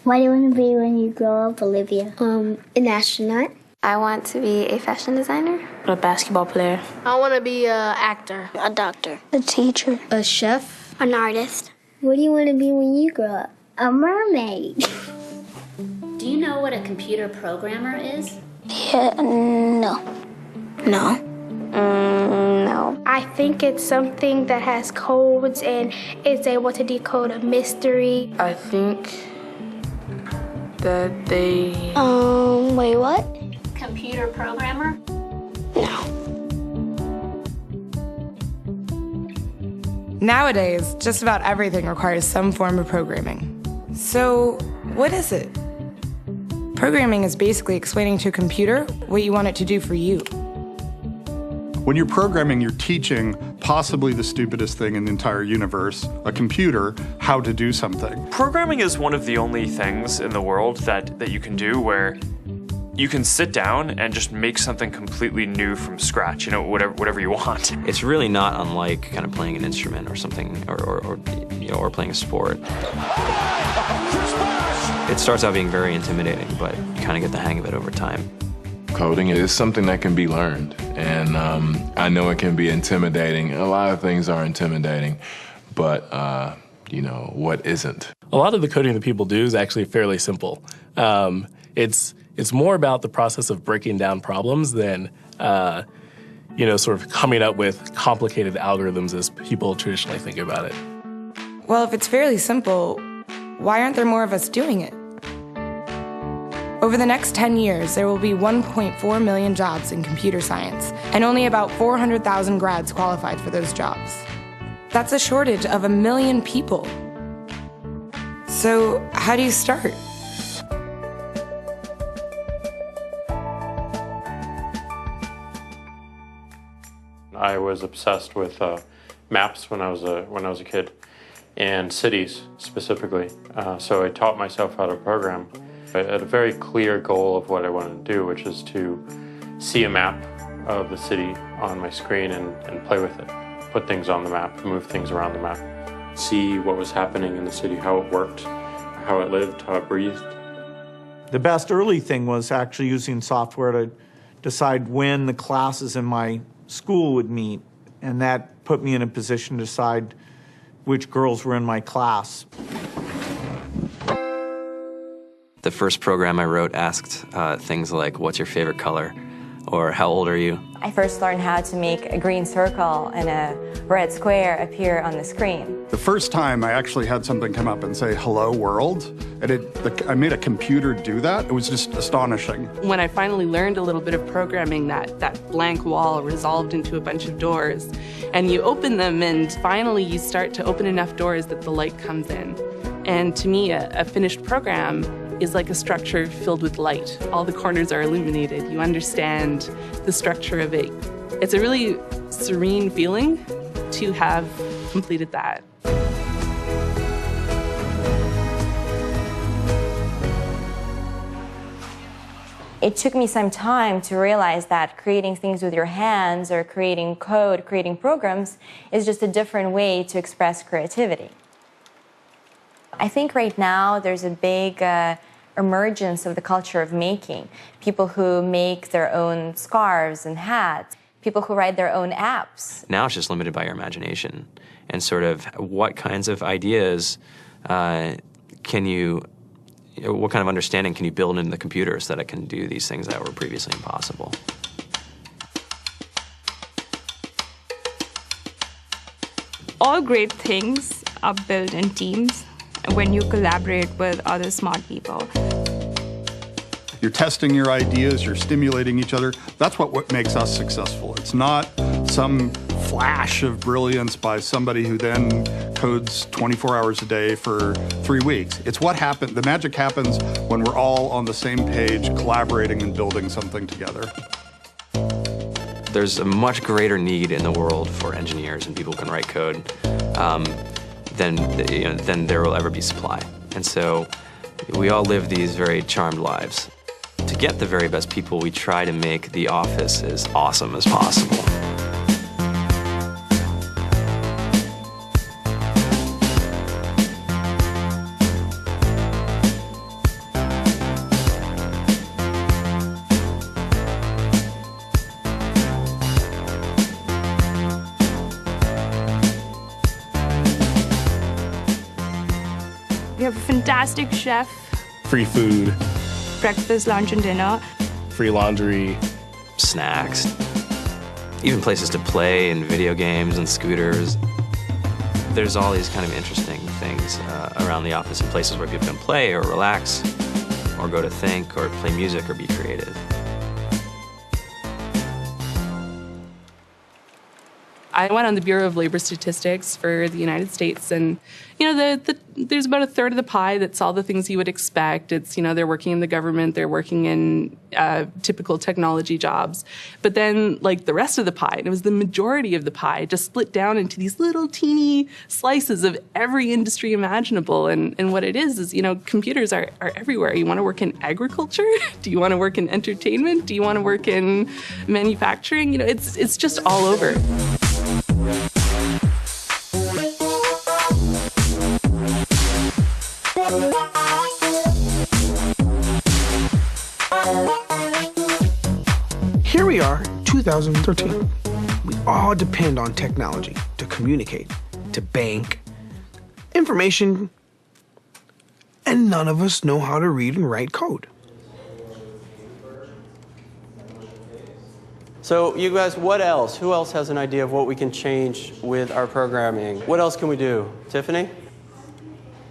What do you want to be when you grow up, Olivia? An astronaut. I want to be a fashion designer. A basketball player. I want to be an actor. A doctor. A teacher. A chef. An artist. What do you want to be when you grow up? A mermaid. Do you know what a computer programmer is? Yeah, no. No. No. I think it's something that has codes and is able to decode a mystery. I think that they... Wait, what? Computer programmer? No. Nowadays, just about everything requires some form of programming. So, what is it? Programming is basically explaining to a computer what you want it to do for you. When you're programming, you're teaching possibly the stupidest thing in the entire universe, a computer, how to do something. Programming is one of the only things in the world that you can do where you can sit down and just make something completely new from scratch, you know, whatever you want. It's really not unlike kind of playing an instrument or something, or playing a sport. It starts out being very intimidating, but you kind of get the hang of it over time. Coding is something that can be learned, and I know it can be intimidating. A lot of things are intimidating, but what isn't? A lot of the coding that people do is actually fairly simple. It's more about the process of breaking down problems than, sort of coming up with complicated algorithms as people traditionally think about it. Well, if it's fairly simple, why aren't there more of us doing it? Over the next 10 years, there will be 1.4 million jobs in computer science, and only about 400,000 grads qualified for those jobs. That's a shortage of 1 million people. So, how do you start? I was obsessed with maps when I was a kid, and cities specifically. So I taught myself how to program. I had a very clear goal of what I wanted to do, which is to see a map of the city on my screen and play with it. Put things on the map, move things around the map. See what was happening in the city, how it worked, how it lived, how it breathed. The best early thing was actually using software to decide when the classes in my school would meet, and that put me in a position to decide which girls were in my class. The first program I wrote asked things like, what's your favorite color? Or how old are you? I first learned how to make a green circle and a red square appear on the screen. The first time I actually had something come up and say, hello world, and I made a computer do that. It was just astonishing. When I finally learned a little bit of programming, that blank wall resolved into a bunch of doors, and you open them, and finally you start to open enough doors that the light comes in. And to me, a finished program is like a structure filled with light. All the corners are illuminated. You understand the structure of it. It's a really serene feeling to have completed that. It took me some time to realize that creating things with your hands or creating code, creating programs, is just a different way to express creativity. I think right now there's a big emergence of the culture of making. People who make their own scarves and hats, people who write their own apps. Now it's just limited by your imagination and sort of what kinds of ideas what kind of understanding can you build into the computer so that it can do these things that were previously impossible. All great things are built in teams when you collaborate with other smart people. You're testing your ideas, you're stimulating each other. That's what makes us successful. It's not some flash of brilliance by somebody who then codes 24 hours a day for 3 weeks. It's what happened. The magic happens when we're all on the same page, collaborating and building something together. There's a much greater need in the world for engineers and people who can write code than there will ever be supply. And so we all live these very charmed lives. To get the very best people, we try to make the office as awesome as possible. have a fantastic chef, Free food, breakfast, lunch, and dinner. free laundry, snacks, even places to play and video games and scooters. There's all these kind of interesting things around the office and places where people can play or relax or go to think or play music or be creative. I went on the Bureau of Labor Statistics for the United States, and there's about a third of the pie that's all the things you would expect. It's, they're working in the government, they're working in typical technology jobs. But then, like, the rest of the pie, and it was the majority of the pie, just split down into these little teeny slices of every industry imaginable. And what it is, computers are everywhere. You want to work in agriculture? Do you want to work in entertainment? Do you want to work in manufacturing? It's just all over. Here we are, 2013. We all depend on technology to communicate, to bank, information, and none of us know how to read and write code. So you guys, what else? Who else has an idea of what we can change with our programming? What else can we do? Tiffany?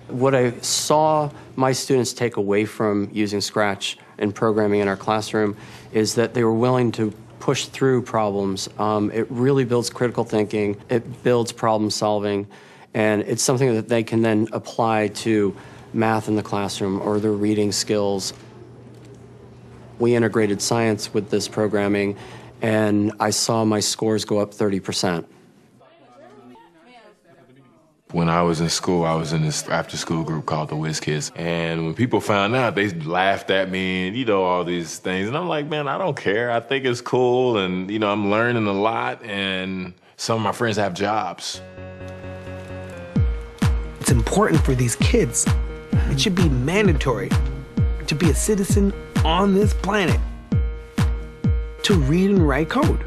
What I saw my students take away from using Scratch and programming in our classroom is that they were willing to push through problems. It really builds critical thinking, it builds problem solving, and it's something that they can then apply to math in the classroom or their reading skills. We integrated science with this programming, and I saw my scores go up 30%. When I was in school, I was in this after-school group called the Whiz Kids. And when people found out, they laughed at me and, all these things. And I'm like, man, I don't care. I think it's cool. And, I'm learning a lot. And some of my friends have jobs. It's important for these kids. It should be mandatory to be a citizen on this planet, to read and write code.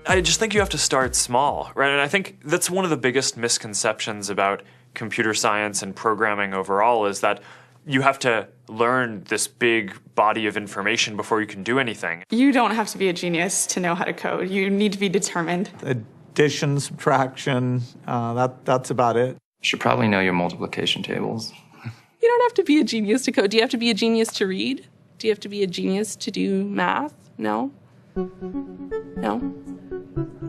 I just think you have to start small, right? And I think that's one of the biggest misconceptions about computer science and programming overall is that you have to learn this big body of information before you can do anything. You don't have to be a genius to know how to code. You need to be determined. Addition, subtraction, that's about it. You should probably know your multiplication tables. You don't have to be a genius to code. Do you have to be a genius to read? Do you have to be a genius to do math? No? No?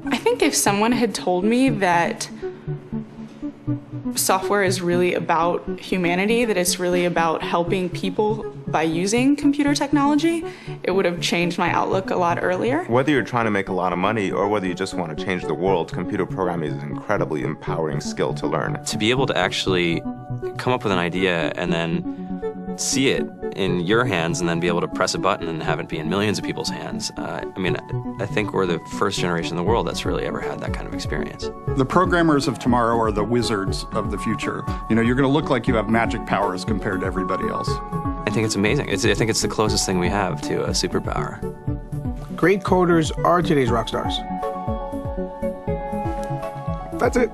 I think if someone had told me that software is really about humanity, that it's really about helping people by using computer technology, it would have changed my outlook a lot earlier. Whether you're trying to make a lot of money or whether you just want to change the world, computer programming is an incredibly empowering skill to learn. To be able to actually come up with an idea and then see it in your hands and then be able to press a button and have it be in millions of people's hands. I think we're the first generation in the world that's really ever had that kind of experience. The programmers of tomorrow are the wizards of the future. You're going to look like you have magic powers compared to everybody else. I think it's amazing. I think it's the closest thing we have to a superpower. Great coders are today's rock stars. That's it.